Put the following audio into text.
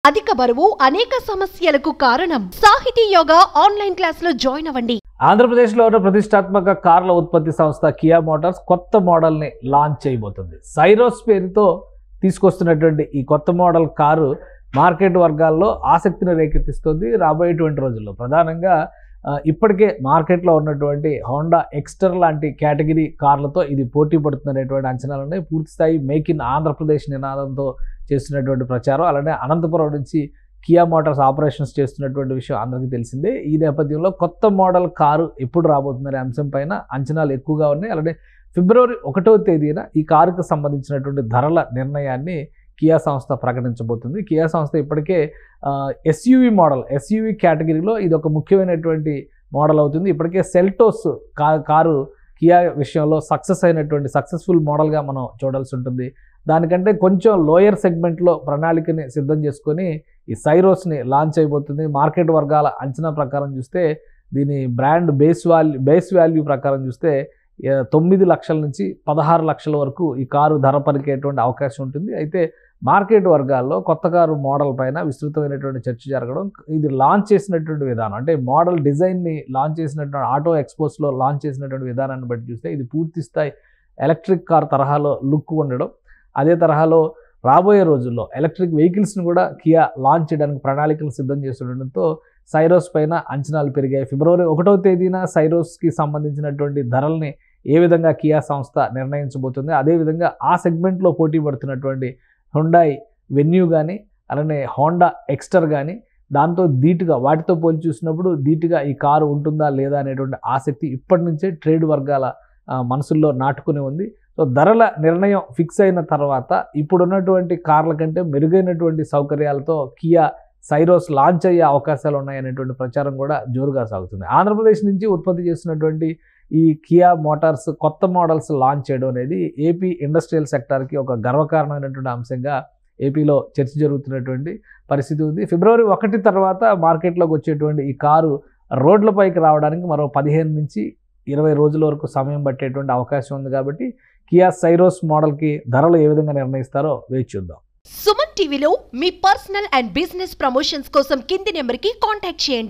అధిక బరువు అనేక సమస్యలకు కారణం. సాహితీ యోగా ఆన్లైన్ క్లాసులో జాయిన్ అవ్వండి. ఆంధ్రప్రదేశ్లో ఉన్న ప్రతిష్టాత్మక కార్ల ఉత్పత్తి సంస్థ కియా మోటార్స్ కొత్త మోడల్ని లాంచ్ చేయబోతుంది. సైరోస్ పేరుతో తీసుకొస్తున్నటువంటి ఈ కొత్త మోడల్ కారు మార్కెట్ వర్గాల్లో ఆసక్తిని రేకెత్తిస్తుంది. రాబోయేటువంటి రోజుల్లో ప్రధానంగా ఇప్పటికే మార్కెట్లో ఉన్నటువంటి హోండా ఎక్స్టర్ లాంటి కేటగిరీ కార్లతో ఇది పోటీ పడుతున్నటువంటి అంచనాలు ఉన్నాయి. పూర్తిస్థాయి మేక్ ఇన్ ఆంధ్రప్రదేశ్ నినాదంతో చేస్తున్నటువంటి ప్రచారం, అలానే అనంతపురం నుంచి కియా మోటార్స్ ఆపరేషన్స్ చేస్తున్నటువంటి విషయం అందరికీ తెలిసిందే. ఈ నేపథ్యంలో కొత్త మోడల్ కారు ఎప్పుడు రాబోతుందనే అంశం పైన అంచనాలు ఎక్కువగా ఉన్నాయి. అలానే ఫిబ్రవరి 1వ తేదీన ఈ కారుకు సంబంధించినటువంటి ధరల నిర్ణయాన్ని కియా సంస్థ ప్రకటించబోతుంది. కియా సంస్థ ఇప్పటికే ఎస్యూవీ కేటగిరీలో ఇది ఒక ముఖ్యమైనటువంటి మోడల్ అవుతుంది. ఇప్పటికే సెల్టోస్ కారు కియా విషయంలో సక్సెస్ఫుల్ మోడల్గా మనం చూడాల్సి ఉంటుంది. దానికంటే కొంచెం లోయర్ సెగ్మెంట్లో ప్రణాళికని సిద్ధం చేసుకొని ఈ సైరోస్ని లాంచ్ అయిపోతుంది. మార్కెట్ వర్గాల అంచనా ప్రకారం చూస్తే దీని బ్రాండ్ బేస్ వాల్యూ ప్రకారం చూస్తే 9 లక్షల నుంచి 16 లక్షల వరకు ఈ కారు ధర పలికేటువంటి అవకాశం ఉంటుంది. అయితే మార్కెట్ వర్గాల్లో కొత్త కారు మోడల్ పైన విస్తృతమైనటువంటి చర్చ జరగడం, ఇది లాంచ్ చేసినటువంటి విధానం, అంటే మోడల్ డిజైన్ని లాంచ్ చేసినటువంటి ఆటో ఎక్స్పోస్లో లాంచ్ చేసినటువంటి విధానాన్ని బట్టి చూస్తే ఇది పూర్తి స్థాయి ఎలక్ట్రిక్ కార్ తరహాలో లుక్ ఉండడం, అదే తరహాలో రాబోయే రోజుల్లో ఎలక్ట్రిక్ వెహికల్స్ని కూడా కియా లాంచ్ చేయడానికి ప్రణాళికలు సిద్ధం చేస్తుండడంతో సైరోస్ పైన అంచనాలు పెరిగాయి. ఫిబ్రవరి 1వ తేదీన సైరోస్కి సంబంధించినటువంటి ధరల్ని ఏ విధంగా కియా సంస్థ నిర్ణయించబోతుంది, అదేవిధంగా ఆ సెగ్మెంట్లో పోటీ పడుతున్నటువంటి హుండాయ్ వెన్యూ కానీ అలానే హోండా ఎక్స్టర్ కానీ దాంతో ధీటుగా వాటితో పోల్చి చూసినప్పుడు ధీటుగా ఈ కారు ఉంటుందా లేదా అనేటువంటి ఆసక్తి ఇప్పటి నుంచే ట్రేడ్ వర్గాల మనసుల్లో నాటుకుని ఉంది. సో ధరల నిర్ణయం ఫిక్స్ అయిన తర్వాత ఇప్పుడున్నటువంటి కార్ల కంటే మెరుగైనటువంటి సౌకర్యాలతో కియా సైరోస్ లాంచ్ అయ్యే అవకాశాలు ఉన్నాయనేటువంటి ప్రచారం కూడా జోరుగా సాగుతుంది. ఆంధ్రప్రదేశ్ నుంచి ఉత్పత్తి చేస్తున్నటువంటి ఈ కియా మోటార్స్ కొత్త మోడల్స్ లాంచ్ చేయడం అనేది ఏపీ ఇండస్ట్రియల్ సెక్టార్కి ఒక గర్వకారణమైనటువంటి అంశంగా ఏపీలో చర్చ జరుగుతున్నటువంటి పరిస్థితి ఉంది. ఫిబ్రవరి 1 తర్వాత మార్కెట్లోకి వచ్చేటువంటి ఈ కారు రోడ్లపైకి రావడానికి మరో 15 నుంచి 20 రోజుల వరకు సమయం పట్టేటువంటి అవకాశం ఉంది. కాబట్టి కియా సైరోస్ మోడల్కి ధరలు ఏ విధంగా నిర్ణయిస్తారో వేచి చూద్దాం. సుమన్ టీవీలో మీ పర్సనల్ అండ్ బిజినెస్ ప్రమోషన్స్ కోసం కింది నెంబర్కి కాంటాక్ట్ చేయండి.